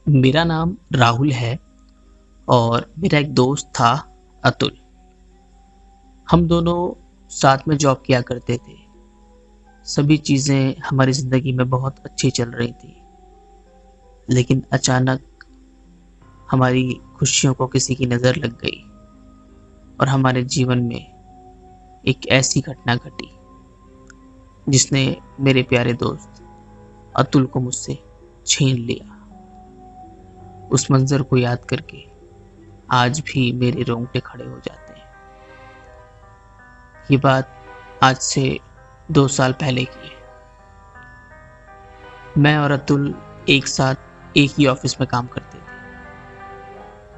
मेरा नाम राहुल है और मेरा एक दोस्त था अतुल। हम दोनों साथ में जॉब किया करते थे। सभी चीज़ें हमारी ज़िंदगी में बहुत अच्छी चल रही थी, लेकिन अचानक हमारी खुशियों को किसी की नज़र लग गई और हमारे जीवन में एक ऐसी घटना घटी जिसने मेरे प्यारे दोस्त अतुल को मुझसे छीन लिया। उस मंज़र को याद करके आज भी मेरे रोंगटे खड़े हो जाते हैं। ये बात आज से 2 साल पहले की है। मैं और अतुल एक साथ एक ही ऑफिस में काम करते थे।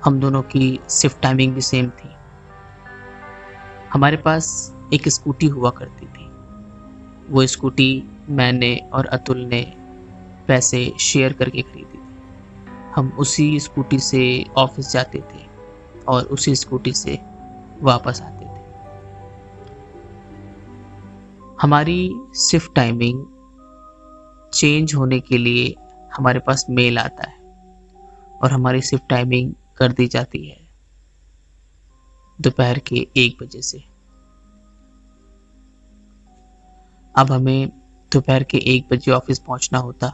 हम दोनों की शिफ्ट टाइमिंग भी सेम थी। हमारे पास एक स्कूटी हुआ करती थी। वो स्कूटी मैंने और अतुल ने पैसे शेयर करके खरीदी थी। हम उसी स्कूटी से ऑफिस जाते थे और उसी स्कूटी से वापस आते थे। हमारी शिफ्ट टाइमिंग चेंज होने के लिए हमारे पास मेल आता है और हमारी शिफ्ट टाइमिंग कर दी जाती है दोपहर के 1 बजे से। अब हमें दोपहर के 1 बजे ऑफिस पहुंचना होता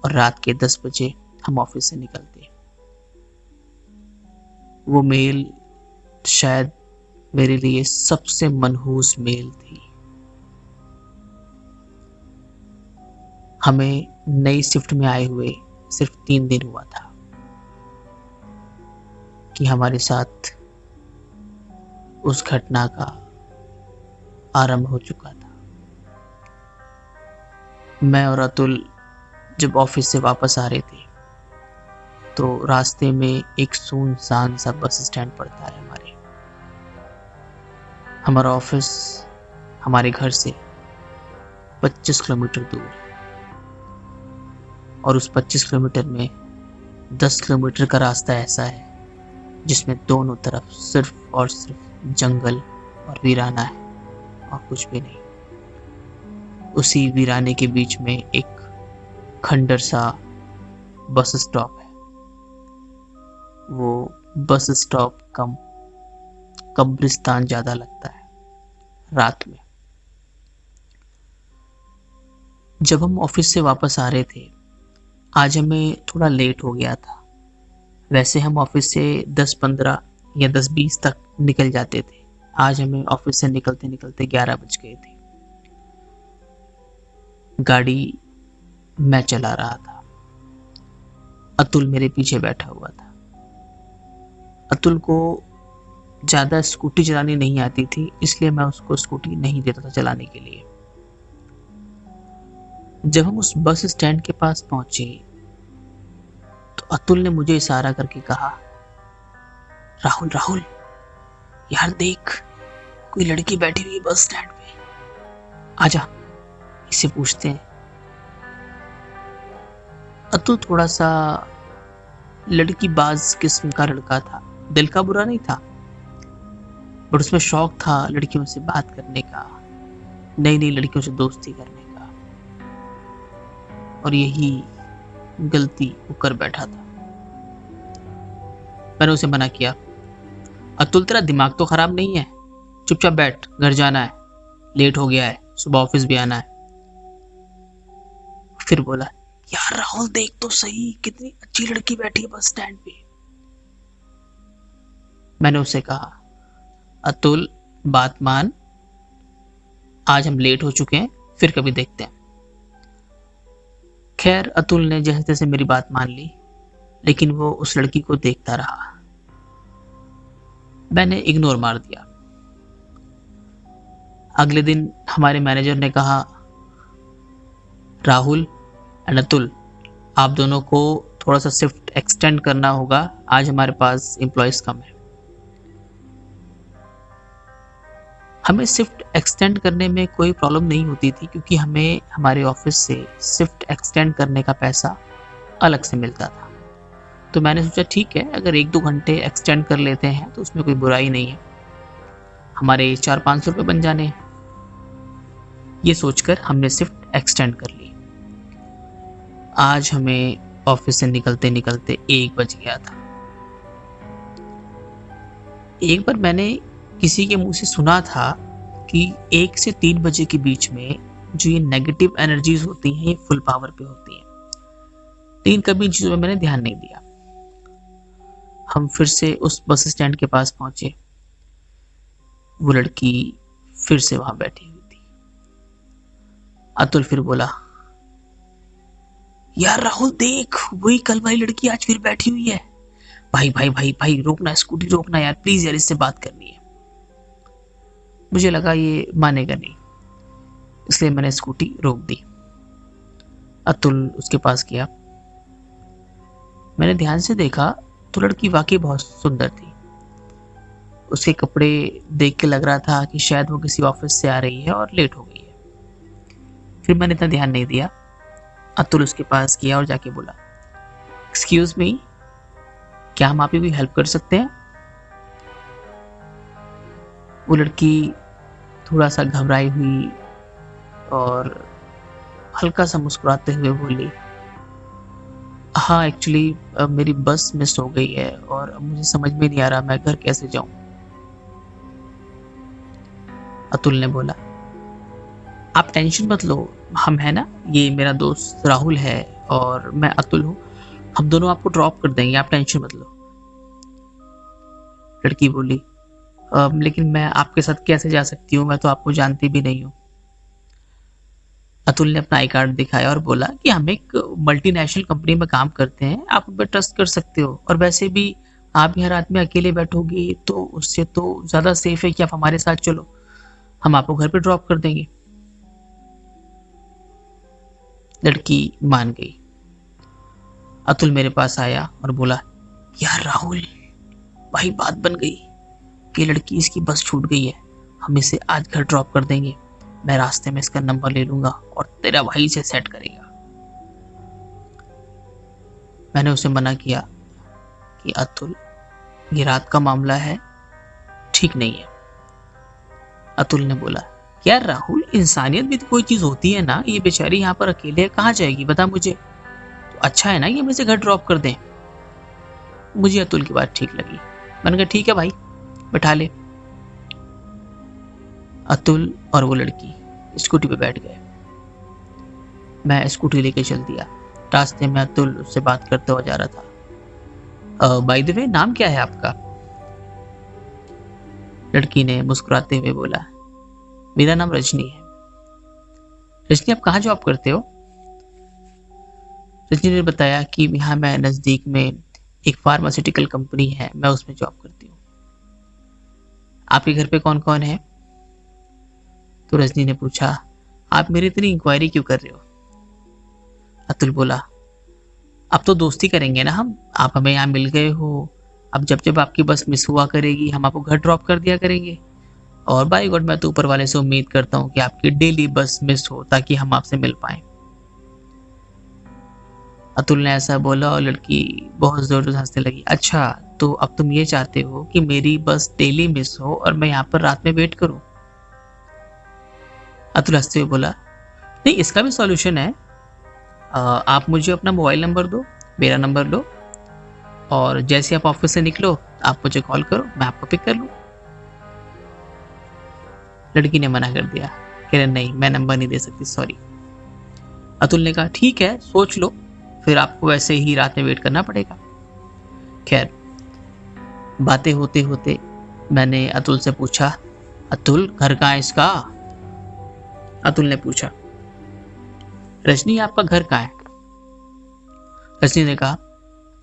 और रात के 10 बजे हम ऑफिस से निकलते। वो मेल शायद मेरे लिए सबसे मनहूस मेल थी। हमें नई शिफ्ट में आए हुए सिर्फ 3 दिन हुआ था कि हमारे साथ उस घटना का आरंभ हो चुका था। मैं और अतुल जब ऑफिस से वापस आ रहे थे तो रास्ते में एक सुनसान सा बस स्टैंड पड़ता है। हमारा ऑफिस हमारे घर से 25 किलोमीटर दूर है और उस 25 किलोमीटर में 10 किलोमीटर का रास्ता ऐसा है जिसमें दोनों तरफ सिर्फ और सिर्फ जंगल और वीराना है और कुछ भी नहीं। उसी वीराने के बीच में एक खंडर सा बस स्टॉप है। वो बस स्टॉप कम कब्रिस्तान ज्यादा लगता है रात में। जब हम ऑफिस से वापस आ रहे थे, आज हमें थोड़ा लेट हो गया था। वैसे हम ऑफिस से 10:15 या 10:20 तक निकल जाते थे। आज हमें ऑफिस से निकलते निकलते 11 बज गए थे। गाड़ी मैं चला रहा था, अतुल मेरे पीछे बैठा हुआ था। अतुल को ज्यादा स्कूटी चलानी नहीं आती थी, इसलिए मैं उसको स्कूटी नहीं देता था चलाने के लिए। जब हम उस बस स्टैंड के पास पहुंचे तो अतुल ने मुझे इशारा करके कहा, राहुल राहुल यार देख, कोई लड़की बैठी हुई है बस स्टैंड पे, आजा इससे पूछते हैं। अतुल थोड़ा सा लड़की बाज किस्म का लड़का था। दिल का बुरा नहीं था, बट उसमें शौक था लड़कियों से बात करने का, नई नई लड़कियों से दोस्ती करने का, और यही गलती वो कर बैठा था। मैंने उसे मना किया, अतुल तेरा दिमाग तो खराब नहीं है, चुपचाप बैठ, घर जाना है, लेट हो गया है, सुबह ऑफिस भी आना है। फिर बोला, यार राहुल देख तो सही, कितनी अच्छी लड़की बैठी है बस स्टैंड पे। मैंने उसे कहा, अतुल बात मान, आज हम लेट हो चुके हैं, फिर कभी देखते हैं। खैर अतुल ने जैसे तैसे मेरी बात मान ली, लेकिन वो उस लड़की को देखता रहा। मैंने इग्नोर मार दिया। अगले दिन हमारे मैनेजर ने कहा, राहुल एंड अतुल, आप दोनों को थोड़ा सा शिफ्ट एक्सटेंड करना होगा, आज हमारे पास एम्प्लॉयज कम है। हमें शिफ्ट एक्सटेंड करने में कोई प्रॉब्लम नहीं होती थी, क्योंकि हमें हमारे ऑफिस से शिफ्ट एक्सटेंड करने का पैसा अलग से मिलता था। तो मैंने सोचा ठीक है, अगर 1-2 घंटे एक्सटेंड कर लेते हैं तो उसमें कोई बुराई नहीं है, हमारे 400-500 रुपये बन जाने हैं। ये सोचकर हमने शिफ्ट एक्सटेंड कर ली। आज हमें ऑफिस से निकलते निकलते 1 बज गया था। एक बार मैंने किसी के मुंह से सुना था कि 1 से 3 बजे के बीच में जो ये नेगेटिव एनर्जीज होती हैं ये फुल पावर पे होती हैं, लेकिन कभी इन चीज़ों में मैंने ध्यान नहीं दिया। हम फिर से उस बस स्टैंड के पास पहुंचे। वो लड़की फिर से वहां बैठी हुई थी। अतुल फिर बोला, यार राहुल देख, वही कल वाली लड़की आज फिर बैठी हुई है। भाई भाई भाई भाई रोकना, स्कूटी रोकना यार प्लीज, यार इससे बात करनी है। मुझे लगा ये मानेगा नहीं, इसलिए मैंने स्कूटी रोक दी। अतुल उसके पास गया। मैंने ध्यान से देखा तो लड़की वाकई बहुत सुंदर थी। उसके कपड़े देख के लग रहा था कि शायद वो किसी ऑफिस से आ रही है और लेट हो गई है। फिर मैंने इतना ध्यान नहीं दिया। अतुल उसके पास गया और जाके बोला, एक्सक्यूज मी, क्या हम आपकी कोई हेल्प कर सकते हैं? वो लड़की थोड़ा सा घबराई हुई और हल्का सा मुस्कुराते हुए बोली, हाँ एक्चुअली मेरी बस मिस हो गई है और मुझे समझ में नहीं आ रहा मैं घर कैसे जाऊं। अतुल ने बोला, आप टेंशन मत लो, हम है ना, ये मेरा दोस्त राहुल है और मैं अतुल हूँ, हम दोनों आपको ड्रॉप कर देंगे, आप टेंशन मत लो। लड़की बोली, लेकिन मैं आपके साथ कैसे जा सकती हूँ, मैं तो आपको जानती भी नहीं हूँ। अतुल ने अपना आई कार्ड दिखाया और बोला कि हम एक मल्टीनेशनल कंपनी में काम करते हैं, आप उन पर ट्रस्ट कर सकते हो, और वैसे भी आप यहाँ रात में अकेले बैठोगी तो उससे तो ज्यादा सेफ है कि आप हमारे साथ चलो, हम आपको घर पे ड्रॉप कर देंगे। लड़की मान गई। अतुल मेरे पास आया और बोला, यार राहुल भाई बात बन गई कि लड़की इसकी बस छूट गई है, हम इसे आज घर ड्रॉप कर देंगे, मैं रास्ते में इसका नंबर ले लूंगा और तेरा भाई इसे सेट करेगा। मैंने उसे मना किया कि अतुल ये रात का मामला है, ठीक नहीं है। अतुल ने बोला, यार राहुल इंसानियत भी तो कोई चीज होती है ना, ये बेचारी यहाँ पर अकेले है, कहाँ जाएगी बता मुझे, तो अच्छा है ना कि हम इसे घर ड्रॉप कर दें। मुझे अतुल की बात ठीक लगी। मैंने कहा ठीक है भाई बैठा ले। अतुल और वो लड़की स्कूटी पे बैठ गए। मैं स्कूटी लेके चल दिया। रास्ते में अतुल उससे बात करते हुए जा रहा था। बाय द वे नाम क्या है आपका? लड़की ने मुस्कुराते हुए बोला, मेरा नाम रजनी है। रजनी आप कहाँ जॉब करते हो? रजनी ने बताया कि यहाँ मैं नजदीक में एक फार्मास्यूटिकल कंपनी है, मैं उसमें जॉब करती हूँ। आपके घर पे कौन कौन है? तो रजनी ने पूछा, आप मेरी इतनी इंक्वायरी क्यों कर रहे हो? अतुल बोला, अब तो दोस्ती करेंगे ना हम, आप हमें यहाँ मिल गए हो, अब जब जब आपकी बस मिस हुआ करेगी हम आपको घर ड्रॉप कर दिया करेंगे, और बाय गॉड मैं तो ऊपर वाले से उम्मीद करता हूँ कि आपकी डेली बस मिस हो ताकि हम आपसे मिल पाए। अतुल ने ऐसा बोला और लड़की बहुत जोर से हंसने लगी। अच्छा तो अब तुम ये चाहते हो कि मेरी बस डेली मिस हो और मैं यहाँ पर रात में वेट करूं? अतुल हंसते हुए बोला, नहीं इसका भी सॉल्यूशन है, आप मुझे अपना मोबाइल नंबर दो, मेरा नंबर लो, और जैसे आप ऑफिस से निकलो आप मुझे कॉल करो, मैं आपको पिक कर लूँ। लड़की ने मना कर दिया, कह रहे नहीं मैं नंबर नहीं दे सकती, सॉरी। अतुल ने कहा ठीक है सोच लो, फिर आपको वैसे ही रात में वेट करना पड़ेगा। खैर बातें होते होते मैंने अतुल से पूछा, अतुल घर कहाँ है इसका? अतुल ने पूछा, रजनी आपका घर कहाँ है? रजनी ने कहा,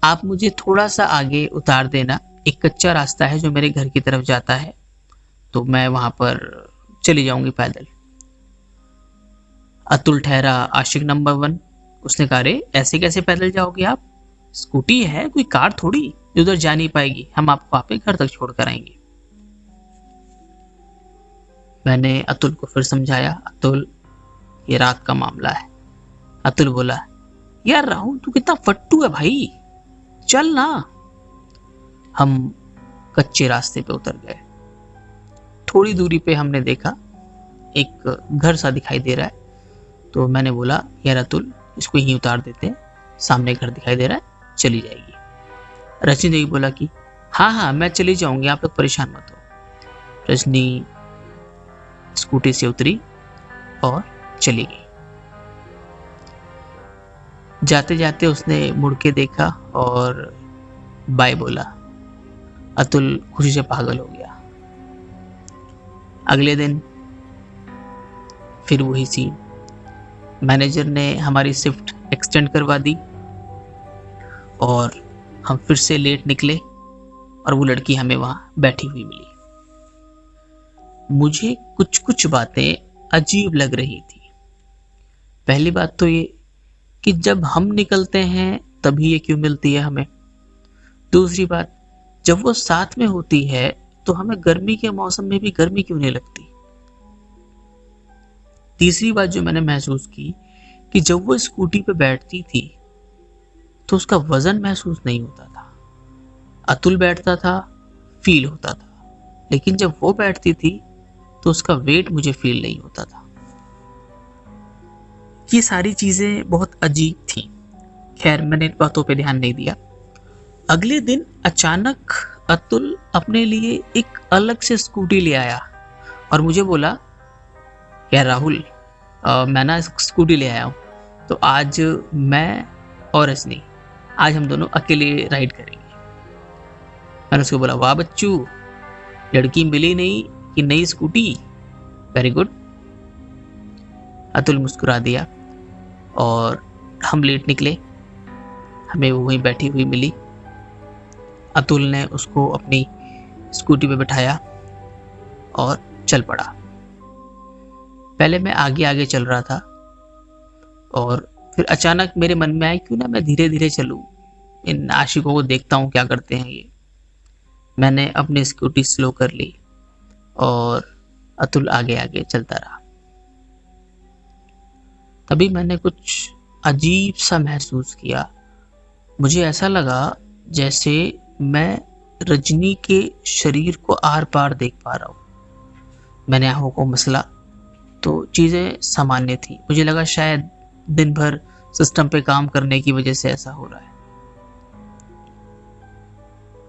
आप मुझे थोड़ा सा आगे उतार देना, एक कच्चा रास्ता है जो मेरे घर की तरफ जाता है, तो मैं वहां पर चली जाऊंगी पैदल। अतुल ठहरा आशिक नंबर 1। उसने कहा, अरे ऐसे कैसे पैदल जाओगे आप, स्कूटी है कोई कार थोड़ी उधर जा नहीं पाएगी, हम आपको आपके घर तक छोड़ कर आएंगे। मैंने अतुल को फिर समझाया, अतुल ये रात का मामला है। अतुल बोला, यार राहुल तू कितना फट्टू है भाई, चल ना। हम कच्चे रास्ते पे उतर गए। थोड़ी दूरी पे हमने देखा एक घर सा दिखाई दे रहा है, तो मैंने बोला, यार अतुल इसको यहीं उतार देते हैं, सामने घर दिखाई दे रहा है, चली जाएगी। रजनी देवी बोला कि हाँ हाँ मैं चली जाऊंगी, आप लोग परेशान मत हो। रजनी स्कूटी से उतरी और चली गई। जाते जाते उसने मुड़ के देखा और बाय बोला। अतुल खुशी से पागल हो गया। अगले दिन फिर वही सीन। मैनेजर ने हमारी शिफ्ट एक्सटेंड करवा दी और हम फिर से लेट निकले और वो लड़की हमें वहां बैठी हुई मिली। मुझे कुछ कुछ बातें अजीब लग रही थी। पहली बात तो ये कि जब हम निकलते हैं तभी ये क्यों मिलती है हमें। दूसरी बात, जब वो साथ में होती है तो हमें गर्मी के मौसम में भी गर्मी क्यों नहीं लगती। तीसरी बात जो मैंने महसूस की कि जब वो स्कूटी पे बैठती थी तो उसका वजन महसूस नहीं होता था। अतुल बैठता था, फील होता था, लेकिन जब वो बैठती थी तो उसका वेट मुझे फील नहीं होता था। ये सारी चीजें बहुत अजीब थी। खैर मैंने इन बातों पे ध्यान नहीं दिया। अगले दिन अचानक अतुल अपने लिए एक अलग से स्कूटी ले आया और मुझे बोला, यार राहुल मैं ना स्कूटी ले आया हूँ, तो आज मैं और रजनी आज हम दोनों अकेले राइड करेंगे। मैंने उसको बोला, वाह बच्चू, लड़की मिली नहीं कि नई स्कूटी, वेरी गुड। अतुल मुस्कुरा दिया और हम लेट निकले। हमें वो वहीं बैठी हुई मिली। अतुल ने उसको अपनी स्कूटी पे बिठाया और चल पड़ा। पहले मैं आगे आगे चल रहा था और फिर अचानक मेरे मन में आया क्यों ना मैं धीरे धीरे चलूं, इन आशिकों को देखता हूं क्या करते हैं ये। मैंने अपनी स्कूटी स्लो कर ली और अतुल आगे आगे चलता रहा। तभी मैंने कुछ अजीब सा महसूस किया। मुझे ऐसा लगा जैसे मैं रजनी के शरीर को आर पार देख पा रहा हूं। मैंने आंखों को मसला तो चीजें सामान्य थी। मुझे लगा शायद दिन भर सिस्टम पे काम करने की वजह से ऐसा हो रहा है।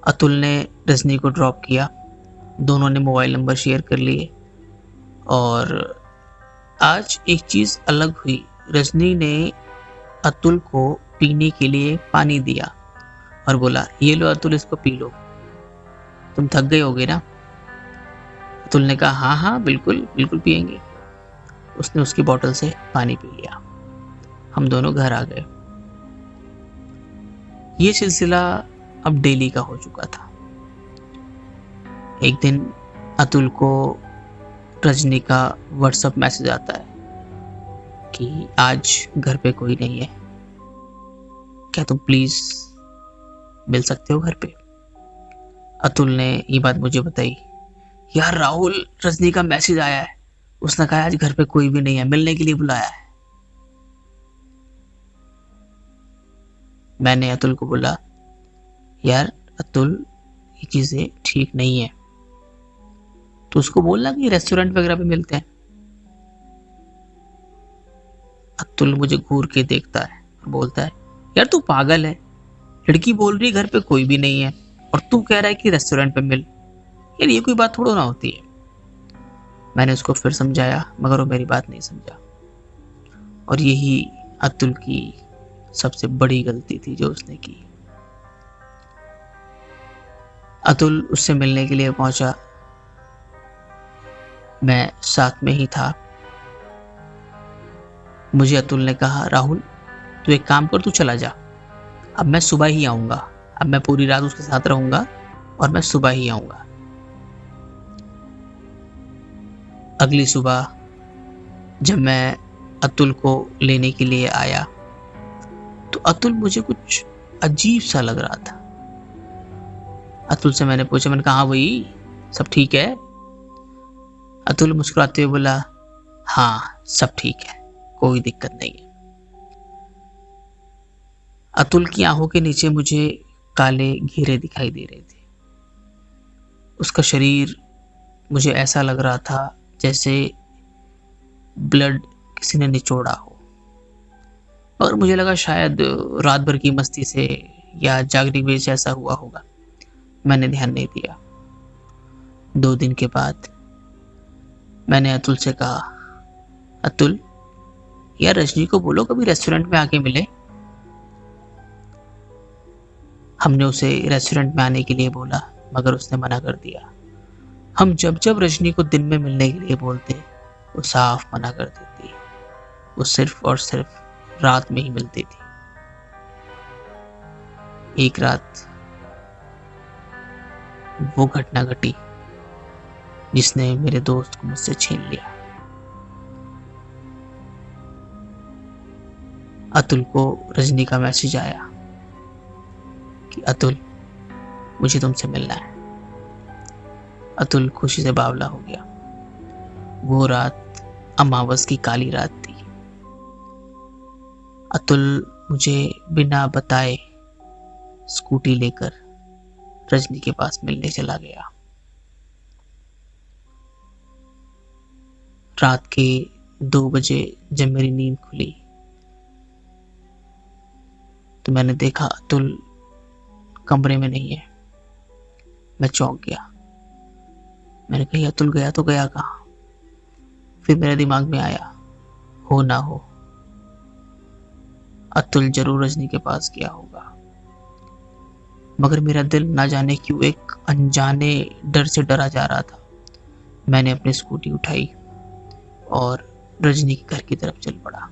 अतुल ने रजनी को ड्रॉप किया, दोनों ने मोबाइल नंबर शेयर कर लिए। और आज एक चीज अलग हुई। रजनी ने अतुल को पीने के लिए पानी दिया और बोला, ये लो अतुल, इसको पी लो, तुम थक गए होगे ना। अतुल ने कहा, हाँ हाँ बिल्कुल बिल्कुल पिएंगे। उसने उसकी बोतल से पानी पी लिया। हम दोनों घर आ गए। ये सिलसिला अब डेली का हो चुका था। एक दिन अतुल को रजनी का व्हाट्सएप मैसेज आता है कि आज घर पे कोई नहीं है, क्या तुम प्लीज मिल सकते हो घर पे। अतुल ने ये बात मुझे बताई, यार राहुल, रजनी का मैसेज आया है, उसने कहा आज घर पे कोई भी नहीं है, मिलने के लिए बुलाया है। मैंने अतुल को बोला, यार अतुल, ये चीजें ठीक नहीं है, तो उसको बोलना कि रेस्टोरेंट वगैरह पे मिलते हैं। अतुल मुझे घूर के देखता है और बोलता है, यार तू पागल है, लड़की बोल रही घर पे कोई भी नहीं है और तू कह रहा है कि रेस्टोरेंट पे मिल। यार ये कोई बात थोड़ा ना होती है। मैंने उसको फिर समझाया मगर वो मेरी बात नहीं समझा और यही अतुल की सबसे बड़ी गलती थी जो उसने की। अतुल उससे मिलने के लिए पहुंचा, मैं साथ में ही था। मुझे अतुल ने कहा, राहुल तू एक काम कर, तू चला जा, अब मैं सुबह ही आऊंगा, अब मैं पूरी रात उसके साथ रहूंगा और मैं सुबह ही आऊंगा। अगली सुबह जब मैं अतुल को लेने के लिए आया तो अतुल मुझे कुछ अजीब सा लग रहा था। अतुल से मैंने पूछा, मैंने कहा, हाँ भाई सब ठीक है। अतुल मुस्कुराते हुए बोला, हाँ सब ठीक है, कोई दिक्कत नहीं है। अतुल की आंखों के नीचे मुझे काले घेरे दिखाई दे रहे थे। उसका शरीर मुझे ऐसा लग रहा था जैसे ब्लड किसी ने निचोड़ा हो। और मुझे लगा शायद रात भर की मस्ती से या जागने की वजह से ऐसा हुआ होगा। मैंने ध्यान नहीं दिया। 2 दिन के बाद मैंने अतुल से कहा, अतुल यार रजनी को बोलो कभी रेस्टोरेंट में आके मिले। हमने उसे रेस्टोरेंट में आने के लिए बोला, मगर उसने मना कर दिया। हम जब जब रजनी को दिन में मिलने के लिए बोलते, वो साफ मना कर देती। वो सिर्फ और सिर्फ रात में ही मिलती थी। एक रात वो घटना घटी जिसने मेरे दोस्त को मुझसे छीन लिया। अतुल को रजनी का मैसेज आया कि अतुल मुझे तुमसे मिलना है। अतुल खुशी से बावला हो गया। वो रात अमावस की काली रात थी। अतुल मुझे बिना बताए स्कूटी लेकर रजनी के पास मिलने चला गया। रात के 2 बजे जब मेरी नींद खुली तो मैंने देखा अतुल कमरे में नहीं है। मैं चौंक गया। मैंने कहा अतुल गया तो गया कहाँ? फिर मेरे दिमाग में आया, हो ना हो अतुल जरूर रजनी के पास गया होगा। मगर मेरा दिल ना जाने क्यों एक अनजाने डर से डरा जा रहा था। मैंने अपनी स्कूटी उठाई और रजनी के घर की तरफ चल पड़ा।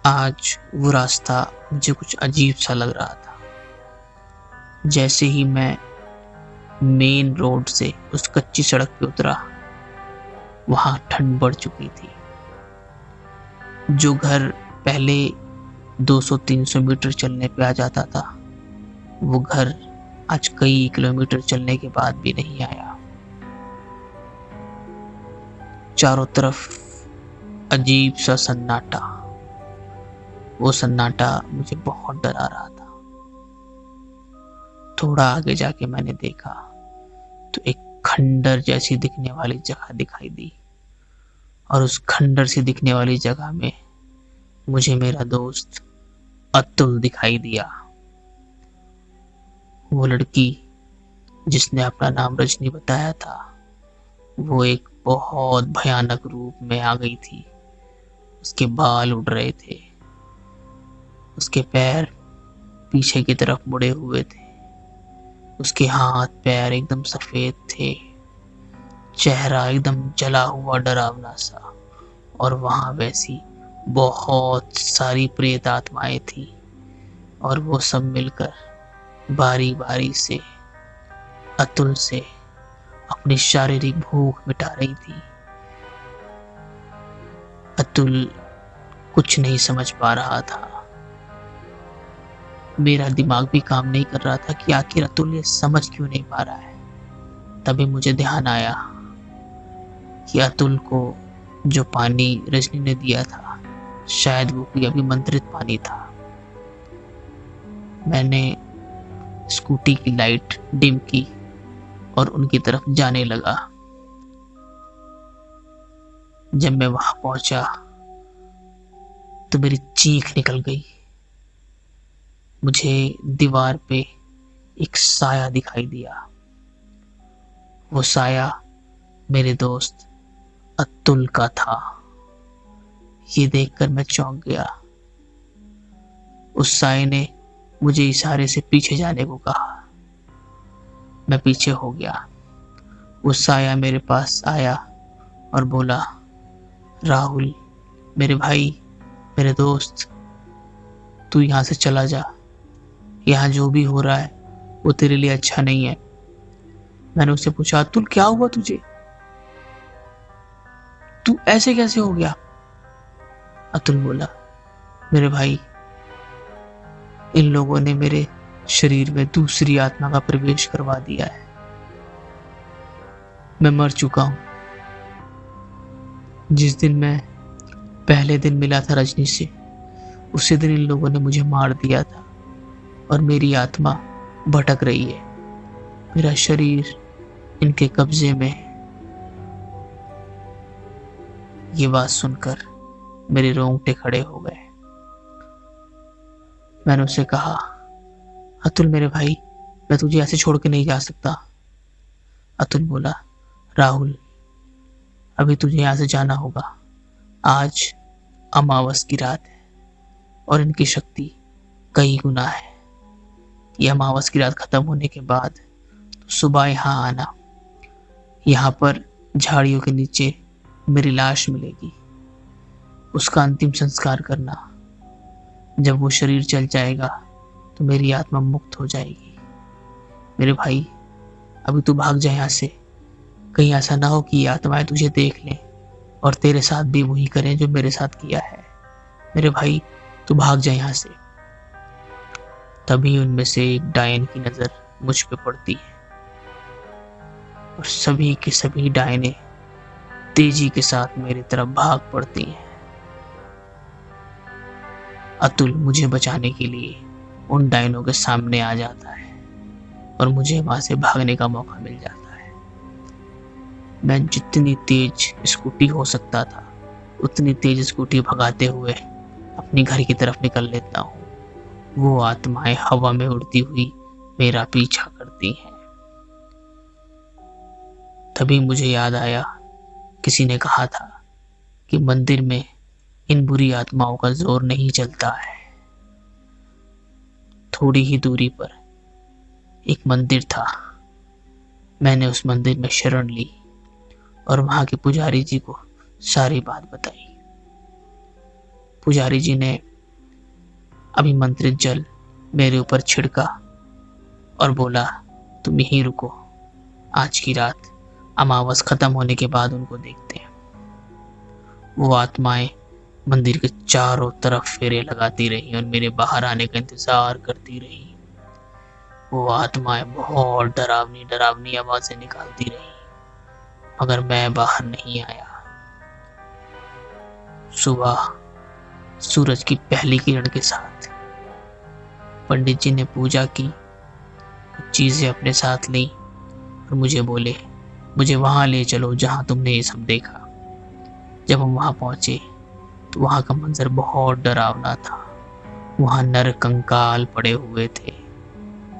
आज वो रास्ता मुझे कुछ अजीब सा लग रहा था। जैसे ही मैं मेन रोड से उस कच्ची सड़क पे उतरा, वहां ठंड बढ़ चुकी थी। जो घर पहले 200-300 मीटर चलने पे आ जाता था, वो घर आज कई किलोमीटर चलने के बाद भी नहीं आया। चारों तरफ अजीब सा सन्नाटा। वो सन्नाटा मुझे बहुत डरा रहा था। थोड़ा आगे जाके मैंने देखा तो एक खंडर जैसी दिखने वाली जगह दिखाई दी, और उस खंडर से दिखने वाली जगह में मुझे मेरा दोस्त अतुल दिखाई दिया। वो लड़की जिसने अपना नाम रजनी बताया था, वो एक बहुत भयानक रूप में आ गई थी। उसके बाल उड़ रहे थे, उसके पैर पीछे की तरफ मुड़े हुए थे, उसके हाथ पैर एकदम सफेद थे, चेहरा एकदम जला हुआ डरावना सा, और वहां वैसी बहुत सारी प्रेत आत्माएं थी, और वो सब मिलकर बारी बारी से अतुल से अपनी शारीरिक भूख मिटा रही थी। अतुल कुछ नहीं समझ पा रहा था। मेरा दिमाग भी काम नहीं कर रहा था कि आखिर अतुल ये समझ क्यों नहीं पा रहा है। तभी मुझे ध्यान आया कि अतुल को जो पानी रजनी ने दिया था, शायद वो कोई अभिमंत्रित पानी था। मैंने स्कूटी की लाइट डिम की और उनकी तरफ जाने लगा। जब मैं वहां पहुंचा तो मेरी चीख निकल गई। मुझे दीवार पे एक साया दिखाई दिया। वो साया मेरे दोस्त अतुल का था। ये देखकर मैं चौंक गया। उस साये ने मुझे इशारे से पीछे जाने को कहा। मैं पीछे हो गया। वो साया मेरे पास आया और बोला, राहुल मेरे भाई, मेरे दोस्त, तू यहां से चला जा। यहाँ जो भी हो रहा है वो तेरे लिए अच्छा नहीं है। मैंने उससे पूछा, अतुल क्या हुआ तुझे? तू ऐसे कैसे हो गया? अतुल बोला, मेरे भाई, इन लोगों ने मेरे शरीर में दूसरी आत्मा का प्रवेश करवा दिया है। मैं मर चुका हूं। जिस दिन मैं पहले दिन मिला था रजनी से, उसी दिन इन लोगों ने मुझे मार दिया था और मेरी आत्मा भटक रही है। मेरा शरीर इनके कब्जे में है। ये बात सुनकर मेरे रोंगटे खड़े हो गए। मैंने उससे कहा, अतुल मेरे भाई, मैं तुझे ऐसे छोड़ के नहीं जा सकता। अतुल बोला, राहुल अभी तुझे यहाँ से जाना होगा। आज अमावस की रात है और इनकी शक्ति कई गुना है। ये अमावस की रात खत्म होने के बाद तो सुबह यहाँ आना। यहाँ पर झाड़ियों के नीचे मेरी लाश मिलेगी। उसका अंतिम संस्कार करना। जब वो शरीर चल जाएगा तो मेरी आत्मा मुक्त हो जाएगी। मेरे भाई अभी तू भाग जा यहाँ से। कहीं ऐसा ना हो कि ये आत्माएं तुझे देख लें और तेरे साथ भी वही करें जो मेरे साथ किया है। मेरे भाई तू भाग जा यहाँ से। तभी उनमें से एक डायन की नजर मुझ पे पड़ती है और सभी के सभी डायने तेजी के साथ मेरी तरफ भाग पड़ती हैं। अतुल मुझे बचाने के लिए उन डायनों के सामने आ जाता है और मुझे वहां से भागने का मौका मिल जाता है। मैं जितनी तेज स्कूटी हो सकता था उतनी तेज स्कूटी भगाते हुए अपने घर की तरफ निकल लेता हूँ। वो आत्माएं हवा में उड़ती हुई मेरा पीछा करती हैं। तभी मुझे याद आया, किसी ने कहा था कि मंदिर में इन बुरी आत्माओं का जोर नहीं चलता है। थोड़ी ही दूरी पर एक मंदिर था। मैंने उस मंदिर में शरण ली और वहां के पुजारी जी को सारी बात बताई। पुजारी जी ने अभिमंत्रित जल मेरे ऊपर छिड़का और बोला, तुम यहीं रुको, आज की रात अमावस खत्म होने के बाद उनको देखते हैं। वो आत्माएं मंदिर के चारों तरफ फेरे लगाती रही और मेरे बाहर आने का इंतजार करती रही। वो आत्माएं बहुत डरावनी डरावनी आवाजें निकालती रही, मगर मैं बाहर नहीं आया। सुबह सूरज की पहली किरण के साथ पंडित जी ने पूजा की, कुछ चीजें अपने साथ ली और मुझे बोले, मुझे वहां ले चलो जहां तुमने ये सब देखा। जब हम वहां पहुंचे तो वहां का मंजर बहुत डरावना था। वहां नर कंकाल पड़े हुए थे,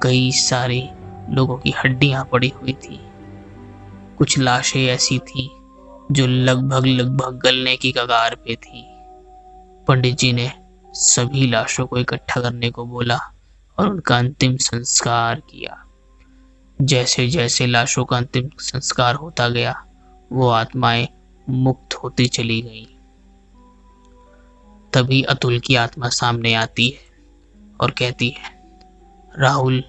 कई सारी लोगों की हड्डियां पड़ी हुई थी। कुछ लाशें ऐसी थी जो लगभग गलने की कगार पे थी। पंडित जी ने सभी लाशों को इकट्ठा करने को बोला और उनका अंतिम संस्कार किया। जैसे जैसे लाशों का अंतिम संस्कार होता गया वो आत्माएं मुक्त होती चली गईं। तभी अतुल की आत्मा सामने आती है और कहती है, राहुल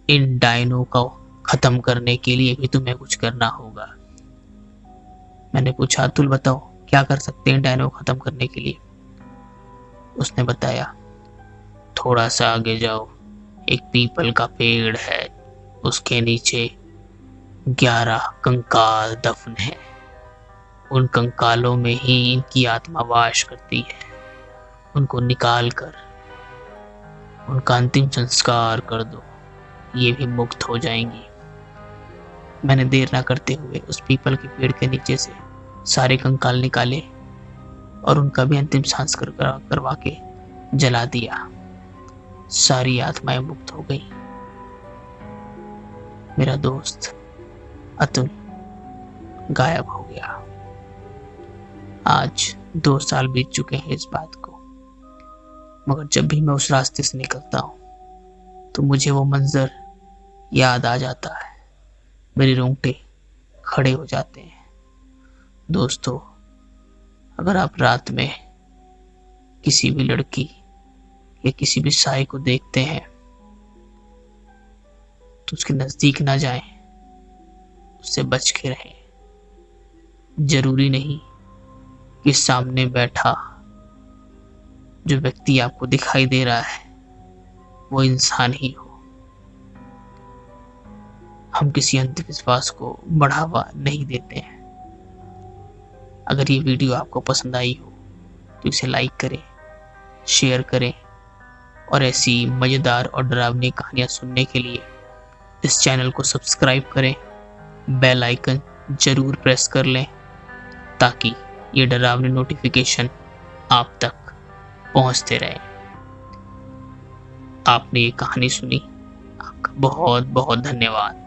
इन डायनों को खत्म करने के लिए भी तुम्हें कुछ करना होगा। मैंने पूछा, अतुल बताओ क्या कर सकते हैं डायनों को खत्म करने के लिए। उसने बताया, थोड़ा सा आगे जाओ, एक पीपल का पेड़ है, उसके नीचे 11 कंकाल दफन है। उन कंकालों में ही इनकी आत्मा वास करती है। उनको निकाल कर उनका अंतिम संस्कार कर दो, ये भी मुक्त हो जाएंगी। मैंने देर ना करते हुए उस पीपल के पेड़ के नीचे से सारे कंकाल निकाले और उनका भी अंतिम संस्कार करवा के जला दिया। सारी आत्माएं मुक्त हो गई। मेरा दोस्त अतुल गायब हो गया। आज 2 साल बीत चुके हैं इस बात को, मगर जब भी मैं उस रास्ते से निकलता हूं तो मुझे वो मंजर याद आ जाता है। मेरे रोंगटे खड़े हो जाते हैं। दोस्तों, अगर आप रात में किसी भी लड़की या किसी भी साए को देखते हैं तो उसके नजदीक ना जाएं, उससे बच के रहें। जरूरी नहीं कि सामने बैठा जो व्यक्ति आपको दिखाई दे रहा है वो इंसान ही हो। हम किसी अंधविश्वास को बढ़ावा नहीं देते हैं। अगर ये वीडियो आपको पसंद आई हो तो इसे लाइक करें, शेयर करें और ऐसी मजेदार और डरावनी कहानियां सुनने के लिए इस चैनल को सब्सक्राइब करें। बेल आइकन जरूर प्रेस कर लें ताकि ये डरावने नोटिफिकेशन आप तक पहुंचते रहे। आपने ये कहानी सुनी, आपका बहुत बहुत धन्यवाद।